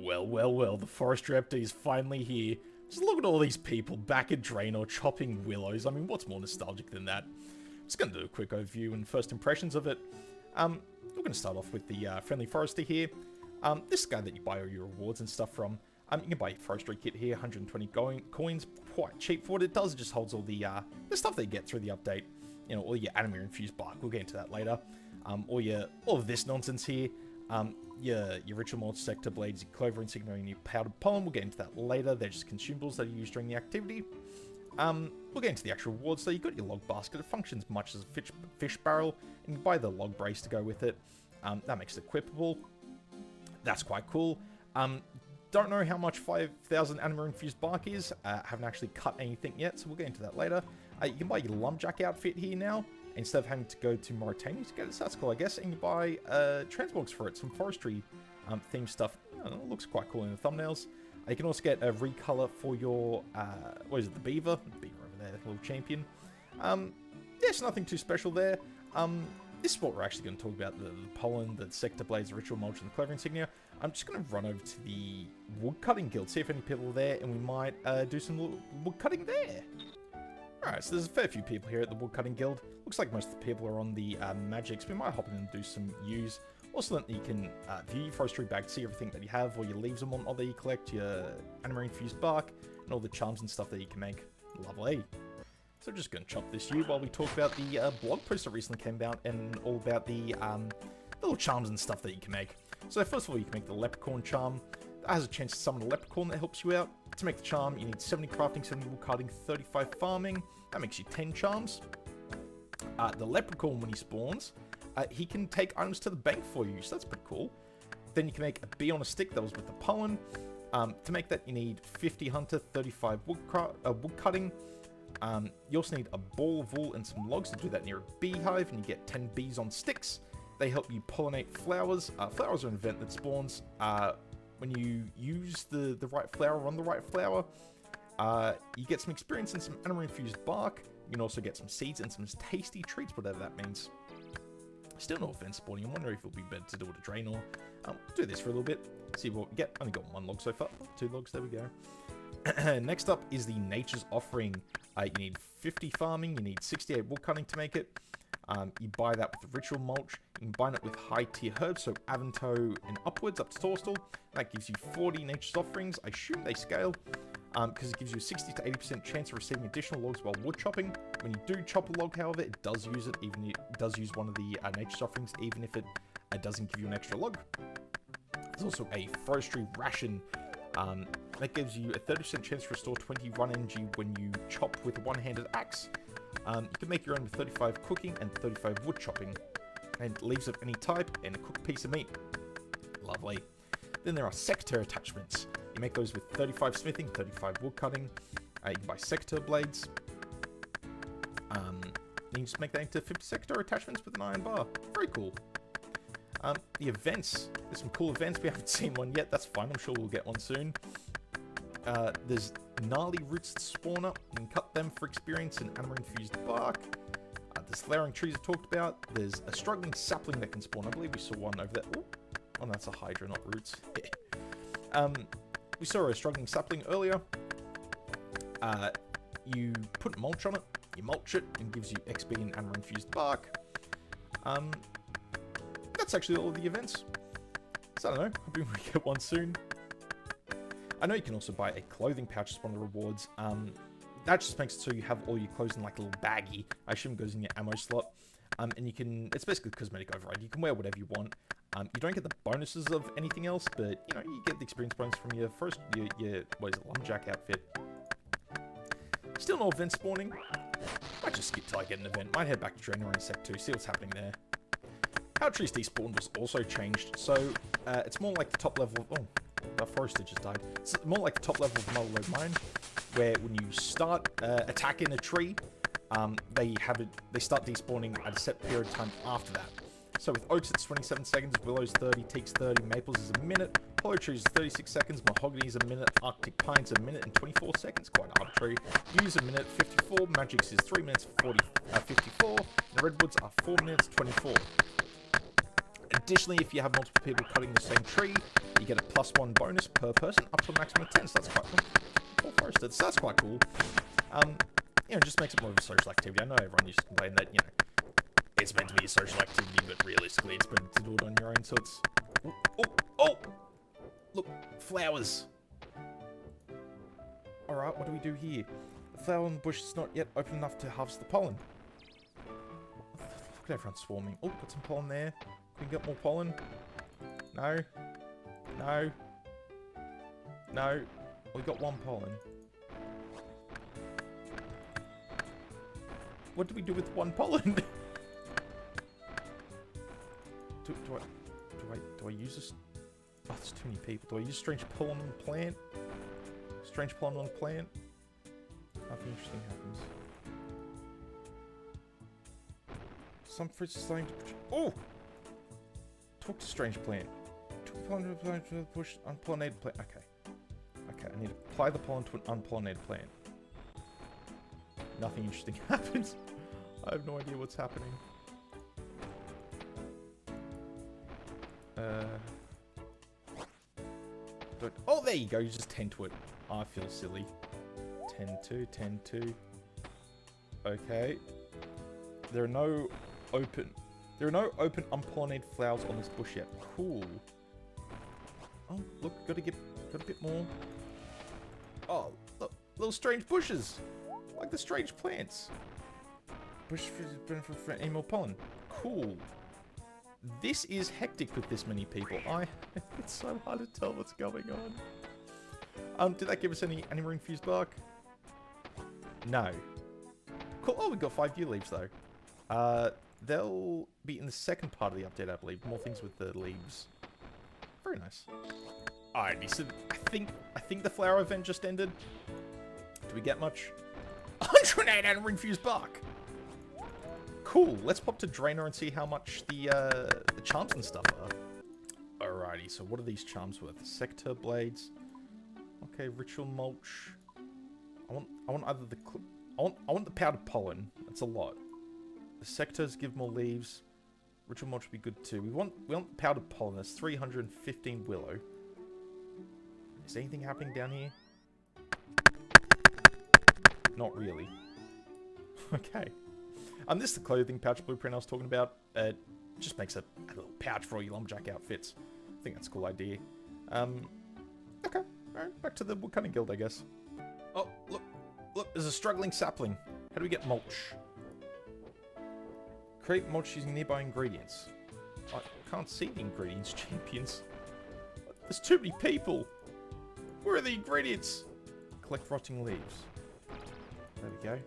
Well, the Forestry update is finally here. Just look at all these people back at Draenor chopping willows. I mean, what's more nostalgic than that? Just going to do a quick overview and first impressions of it. We're going to start off with the friendly forester here. This guy that you buy all your rewards and stuff from. You can buy a forestry kit here, 120 coins, quite cheap for what it does. It just holds all the stuff that you get through the update. You know, all your anime infused bark. We'll get into that later. All of this nonsense here. Your ritual mulch sector blades, your clover insignia, and your powdered pollen. We'll get into that later. They're just consumables that are used during the activity. We'll get into the actual rewards. So you've got your log basket. It functions much as a fish barrel, and you buy the log brace to go with it. That makes it equipable. That's quite cool. Don't know how much 5,000 anima infused bark is. Haven't actually cut anything yet, so we'll get into that later. You can buy your lumberjack outfit here now, instead of having to go to Mauritania to get it. So that's cool, I guess. And you buy transmogs for it, some forestry themed stuff. It looks quite cool in the thumbnails. You can also get a recolor for your, what is it, the beaver? The beaver over there, little champion. There's nothing too special there. This is what we're actually going to talk about, the pollen, the sector blades, the ritual mulch, and the clover insignia. I'm just going to run over to the woodcutting guild, see if any people are there, and we might do some woodcutting there. Alright, so there's a fair few people here at the woodcutting guild. Looks like most of the people are on the magics. We might hop in and do some use. Also, that you can view your forestry bag, see everything that you have, all your leaves and whatnot that you collect, your anima infused bark, and all the charms and stuff that you can make. Lovely. So we're just going to chop this U while we talk about the blog post that recently came out and all about the little charms and stuff that you can make. So first of all, you can make the leprechaun charm. That has a chance to summon a leprechaun that helps you out. To make the charm, you need 70 crafting, 70 wood cutting, 35 farming. That makes you 10 charms. The leprechaun, when he spawns, he can take items to the bank for you, so that's pretty cool. Then you can make a bee on a stick that was with the pollen. To make that, you need 50 hunter, 35 wood cutting. You also need a ball of wool and some logs to do that near a beehive, and you get 10 bees on sticks. They help you pollinate flowers. Flowers are an event that spawns when you use the right flower on the right flower. You get some experience and some anima infused bark. You can also get some seeds and some tasty treats, whatever that means. Still no event spawning. I'm wondering if it'll be better to do it at Draenor. Do this for a little bit. See what we get. Only got one log so far. 2 logs. There we go. Next up is the Nature's Offering. You need 50 farming. You need 68 wood cutting to make it. You buy that with the ritual mulch. You combine it with high tier herbs, so Avanto and upwards, up to Torstal. That gives you 40 Nature's Offerings. I assume they scale, because it gives you a 60 to 80% chance of receiving additional logs while wood chopping. When you do chop a log, however, it does use it, even it does use one of the Nature's Offerings, even if it doesn't give you an extra log. There's also a forestry ration. That gives you a 30% chance to restore 20 run energy when you chop with a one-handed axe. You can make your own with 35 cooking and 35 wood chopping, and leaves of any type, and a cooked piece of meat. Lovely. Then there are sector attachments. You make those with 35 smithing, 35 wood cutting. You can buy sector blades. You can just make that into 50 sector attachments with an iron bar. Very cool. The events. There's some cool events. We haven't seen one yet. That's fine. I'm sure we'll get one soon. There's gnarly roots that spawn up. You can cut them for experience and anima infused bark. There's flowering trees I talked about. There's a struggling sapling that can spawn. I believe we saw one over there. Ooh. Oh, that's a hydra, not roots. We saw a struggling sapling earlier. You put mulch on it. You mulch it and gives you XP and anima infused bark. That's actually all of the events. So I don't know. Hoping we get one soon. I know you can also buy a clothing pouch as one of the rewards. That just makes it so you have all your clothes in like a little baggie. I assume it goes in your ammo slot. And you can, it's basically cosmetic override. You can wear whatever you want. You don't get the bonuses of anything else, but you know, you get the experience bonus from your first, your what is it, lumberjack outfit. Still no event spawning. Might just skip till I get an event. Might head back to Draenor in a sec too, see what's happening there. How trees despawn was also changed, so it's more like the top level of, the forester just died. It's more like the top level of Mother Lode Mine, where when you start attacking a tree, they start despawning at a set period of time after that. So with oaks it's 27 seconds, willows 30, teaks 30, maples is a minute, hollow trees is 36 seconds, mahogany is a minute, arctic pines a minute and 24 seconds, quite arbitrary. Yews a minute 54, magics is 3 minutes 54, and redwoods are 4 minutes 24. Additionally, if you have multiple people cutting the same tree, you get a +1 bonus per person up to a maximum of 10. So that's quite cool. Forested, so that's quite cool. You know, it just makes it more of a social activity. I know everyone used to complain that, you know, it's meant to be a social activity, but realistically, it's better to do it on your own. So it's... Oh! Look, flowers. Alright, what do we do here? The flower in the bush is not yet open enough to harvest the pollen. Look at everyone swarming. Oh, got some pollen there. Can we get more pollen? No. No. No. We got one pollen. What do we do with one pollen? do I use this? Oh, there's too many people. Do I use strange pollen on the plant? Strange pollen on the plant? Nothing interesting happens. Some fruits are starting to produce... Oh! Talk to strange plant. Took pollen to the plant to the bush, unpollinated plant. Okay. Okay, I need to apply the pollen to an unpollinated plant. Nothing interesting happens. I have no idea what's happening. Oh, there you go. You just tend to it. I feel silly. 10-2, 10-2. Okay. There are no open unpollinated flowers on this bush yet. Cool. Oh, look, got a bit more. Oh, look, little strange bushes. Like the strange plants. Bush benefit from any more pollen. Cool. This is hectic with this many people. It's so hard to tell what's going on. Did that give us any more infused bark? No. Cool. Oh, we got 5 yew leaves though. They'll be in the second part of the update, I believe. More things with the leaves. Very nice. Alrighty, so I think the flower event just ended. Do we get much? 108 animal infused bark. Cool. Let's pop to Draenor and see how much the charms and stuff are. Alrighty, so what are these charms worth? Sector blades. Okay, ritual mulch. I want either the I want the powdered pollen. That's a lot. The sectors give more leaves. Ritual mulch would be good too. We want powdered pollen. That's 315 willow. Is anything happening down here? Not really. Okay. This is the clothing pouch blueprint I was talking about. It just makes a little pouch for all your lumberjack outfits. I think that's a cool idea. Okay. Alright, back to the woodcutting guild, I guess. Oh, look, there's a struggling sapling. How do we get mulch? Create mulch using nearby ingredients. I can't see the ingredients, champions. There's too many people. Where are the ingredients? Collect rotting leaves. There we go.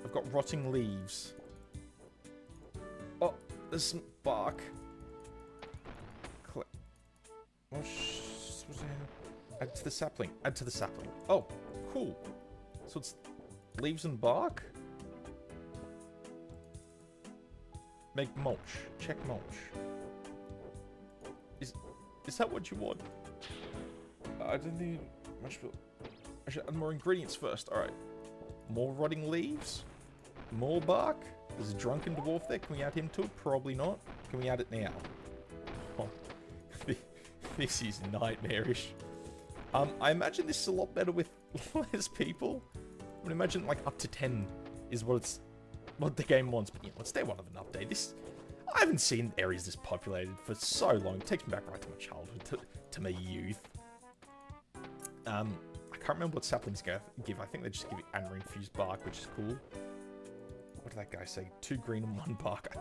I've got rotting leaves. Oh, there's some bark. Add to the sapling. Add to the sapling. Oh, cool. So it's leaves and bark? Make mulch. Check mulch. Is that what you want? I don't need much. I should add more ingredients first. Alright. More rotting leaves? More bark? There's a drunken dwarf there. Can we add him to it? Probably not. Can we add it now? Oh, this is nightmarish. I imagine this is a lot better with less people. I would imagine like up to 10 is what the game wants. But yeah, let's day one of an update. I haven't seen areas this populated for so long. It takes me back right to my childhood, to my youth. I can't remember what saplings give. I think they just give you amber infused bark, which is cool. What did that guy say? 2 green and 1 bark.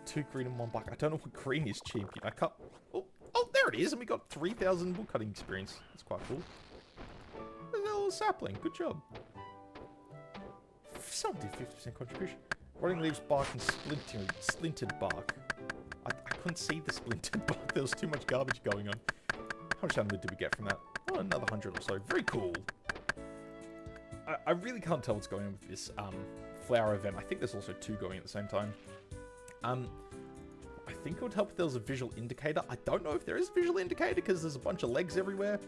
2 green and 1 bark. I don't know what green is, champion. I can't... Oh, there it is. And we got 3,000 woodcutting experience. That's quite cool. A little sapling. Good job. Someone did 50% contribution. Rotting leaves, bark, and splintered bark. I couldn't see the splintered bark. There was too much garbage going on. How much ammo did we get from that? Oh, another 100 or so. Very cool. I really can't tell what's going on with this flower event. I think there's also 2 going at the same time. I think it would help if there was a visual indicator. I don't know if there is a visual indicator because there's a bunch of legs everywhere.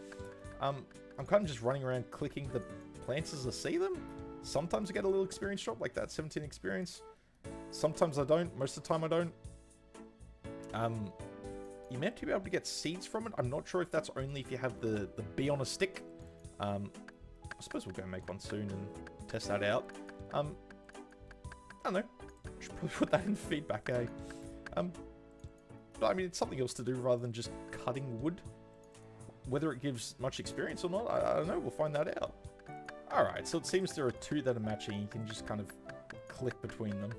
I'm kind of just running around clicking the plants as I see them. Sometimes I get a little experience drop like that, 17 experience. Sometimes I don't. Most of the time I don't. You meant to be able to get seeds from it. I'm not sure if that's only if you have the bee on a stick. I suppose we'll go make one soon and test that out. I don't know. Should probably put that in feedback, eh? But I mean, it's something else to do rather than just cutting wood. Whether it gives much experience or not, I don't know. We'll find that out. Alright, so it seems there are two that are matching. You can just kind of click between them.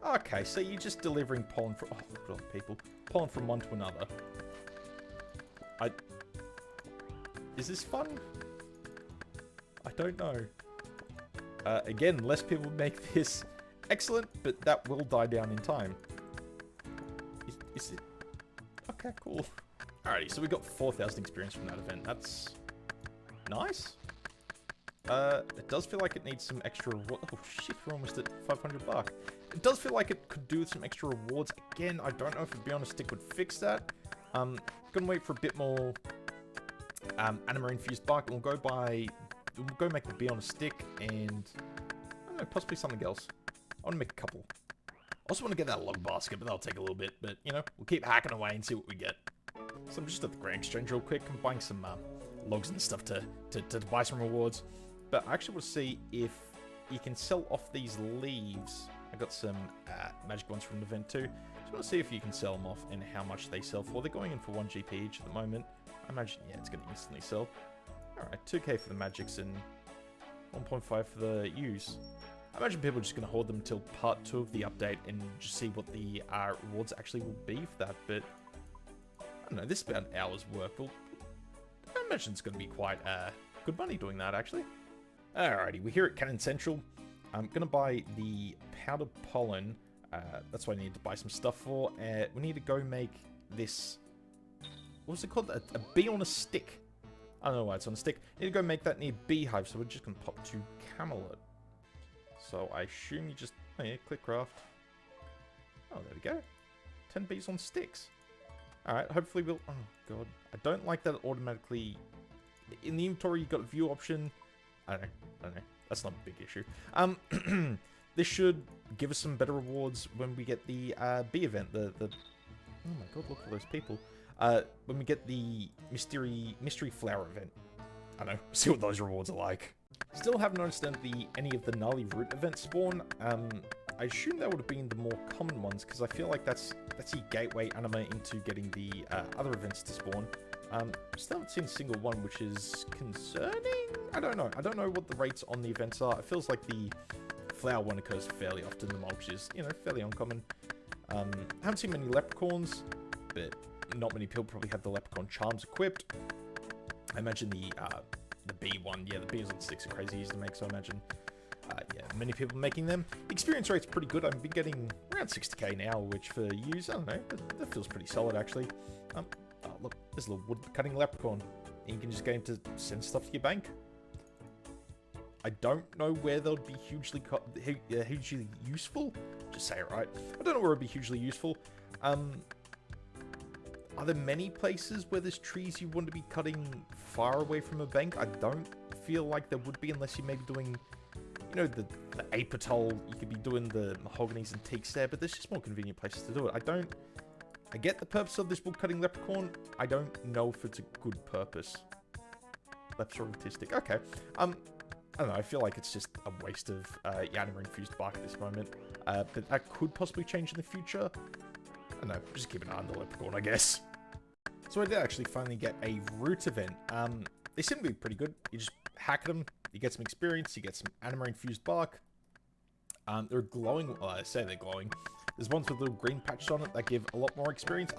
Okay, so you're just delivering pollen from... Oh, look at all the people. Pollen from one to another. Is this fun? I don't know. Again, less people make this excellent, but that will die down in time. Is it? Okay, cool. Alrighty, so we got 4,000 experience from that event. That's nice. It does feel like it needs some extra... Oh shit, we're almost at 500 bucks. It does feel like it could do with some extra rewards. Again, I don't know if a bee on a stick would fix that. Gonna wait for a bit more anima infused bark, and we'll go make the bee on a stick, and I don't know, possibly something else. I want to make a couple. I also want to get that log basket, but that'll take a little bit. But you know, we'll keep hacking away and see what we get. So I'm just at the grain exchange real quick. I'm buying some logs and stuff to buy some rewards. But I actually want to see if you can sell off these leaves. I got some magic ones from the event too. Just want to see if you can sell them off and how much they sell for. They're going in for 1 GP each at the moment. I imagine, yeah, it's going to instantly sell. Alright, 2k for the magics and 1.5 for the U's. I imagine people are just going to hoard them until part 2 of the update and just see what the rewards actually will be for that. But, I don't know, this is about an hour's work. Well, I imagine it's going to be quite good money doing that, actually. Alrighty, we're here at Cannon Central. I'm going to buy the powdered pollen. That's what I need to buy some stuff for. We need to go make this... What was it called? A bee on a stick. I don't know why it's on a stick. Need to go make that near beehive, so we're just going to pop to Camelot. So I assume you just... Oh yeah, click craft. Oh, there we go. 10 bees on sticks. Alright, hopefully we'll... Oh, God. I don't like that it automatically... In the inventory, you've got a view option. I don't know. That's not a big issue. This should give us some better rewards when we get the bee event. Oh my God, look at those people. When we get the mystery flower event. I don't know. See what those rewards are like. Still haven't understood any of the gnarly root event spawn. I assume that would have been the more common ones because I feel like that's the gateway anima into getting the other events to spawn. Still haven't seen a single one, which is concerning. I don't know. I don't know what the rates on the events are. It feels like the flower one occurs fairly often. The mulch is, you know, fairly uncommon. Haven't seen many leprechauns, but not many people probably have the leprechaun charms equipped. I imagine the bee one, yeah, the bees on sticks are crazy easy to make, so I imagine, yeah, many people making them. The experience rate's pretty good. I've been getting around 60k now, which for use, I don't know, that feels pretty solid actually. Oh, look, there's a little wood cutting leprechaun. And you can just get him to send stuff to your bank. I don't know where they'll be hugely useful. Just say it right. I don't know where it'll be hugely useful. Are there many places where there's trees you want to be cutting far away from a bank? I don't feel like there would be unless you may be doing, you know, the apatol. You could be doing the mahoganies and teaks there, but there's just more convenient places to do it. I get the purpose of this wood cutting leprechaun. I don't know if it's a good purpose. Lepsorautistic. Okay. I don't know. I feel like it's just a waste of Yanima infused bark at this moment. But that could possibly change in the future. I don't know. Just keep an eye on the leprechaun, I guess. So I did actually finally get a root event. They seem to be pretty good. You just hack them. You get some experience. You get some Anima infused bark. They're glowing. Well, I say they're glowing. There's ones with little green patches on it that give a lot more experience.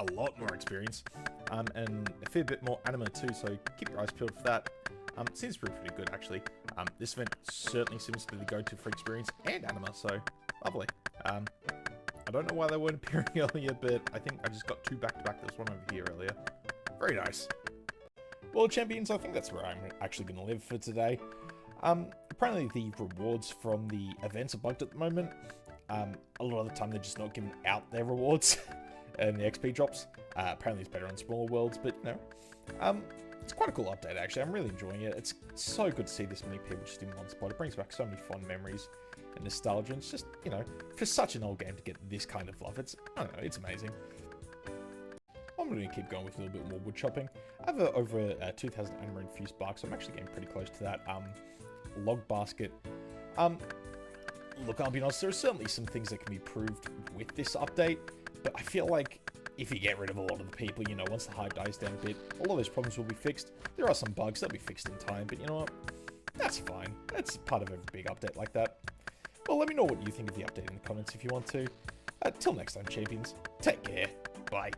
And a fair bit more anima too, so keep your eyes peeled for that. Seems pretty good, actually. This event certainly seems to be the go-to for experience and anima, so lovely. I don't know why they weren't appearing earlier, but I think I just got 2 back-to-back. There was one over here earlier. Very nice. Well, champions, I think that's where I'm actually going to live for today. Apparently the rewards from the events are bugged at the moment. A lot of the time they're just not giving out their rewards and the XP drops. Apparently it's better on smaller worlds, but you know. It's quite a cool update, actually. I'm really enjoying it. It's so good to see this many people just in one spot. It brings back so many fond memories and nostalgia. And it's just, you know, for such an old game to get this kind of love, I don't know, it's amazing. I'm going to keep going with a little bit more wood chopping. I have over 2,000 anima infused bark, so I'm actually getting pretty close to that log basket. Look, I'll be honest, there are certainly some things that can be improved with this update, but I feel like if you get rid of a lot of the people, you know, once the hype dies down a bit, all of those problems will be fixed. There are some bugs that'll be fixed in time, but you know what? That's fine. That's part of every big update like that. Well, let me know what you think of the update in the comments if you want to. Till next time, champions. Take care. Bye.